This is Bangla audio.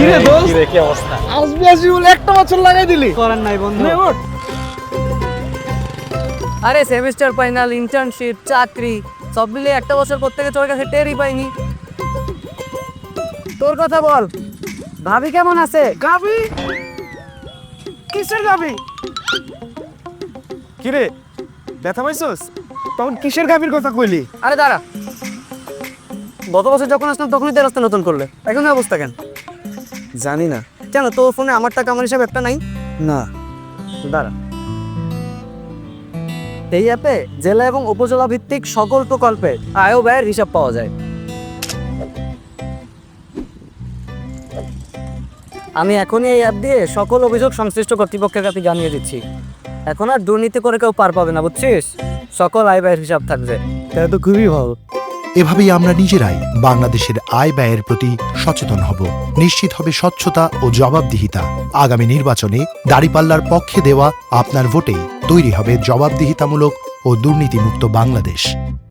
রে দোস্ত, কি রে, কি অবস্থা? আসবি আসবি বলে একটা বছর লাগাই দিলি। করার নাই বন্ধু। নে ওঠ। আরে সেমিস্টার ফাইনাল, ইন্টার্নশিপ, চাকরি সব মিলে একটা বছর করতে গিয়ে তোর কাছে টেরই পাইনি। তোর কথা বল, ভাবি কেমন আছে? গাবি? কিসের গাবি? কি রে, ব্যথা পাইছস? তখন কিসের গাবির কথা কইলি? আরে দাঁড়া, গত বছর যখন আসলাম তখনই তো রাস্তা নতুন করলে, এখন এই অবস্থা কেন? জানি না। কেন তোর ফোনে আমার টাকা আমার হিসাবে একটা নাই? না। দাঁড়া, এই অ্যাপে জেলা এবং উপজেলা ভিত্তিক সকল প্রকল্পের আয় ও ব্যয়ের হিসাব পাওয়া যায়। আমি এখনই এই অ্যাপ দিয়ে সকল অভিযোগ সংশ্লিষ্ট কর্তৃপক্ষের কাছে জানিয়ে দিচ্ছি। এখন আর দুর্নীতি করে কেউ পার পাবে না, বুঝছিস? সকল আয় ব্যয়ের হিসাব থাকবে। তাহলে তো খুবই ভালো। এভাবেই আমরা নিজেরাই বাংলাদেশের আয় ব্যয়ের প্রতি সচেতন হব। নিশ্চিত হবে স্বচ্ছতা ও জবাবদিহিতা। আগামী নির্বাচনে দাঁড়িপাল্লার পক্ষে দেওয়া আপনার ভোটেই তৈরি হবে জবাবদিহিতামূলক ও দুর্নীতিমুক্ত বাংলাদেশ।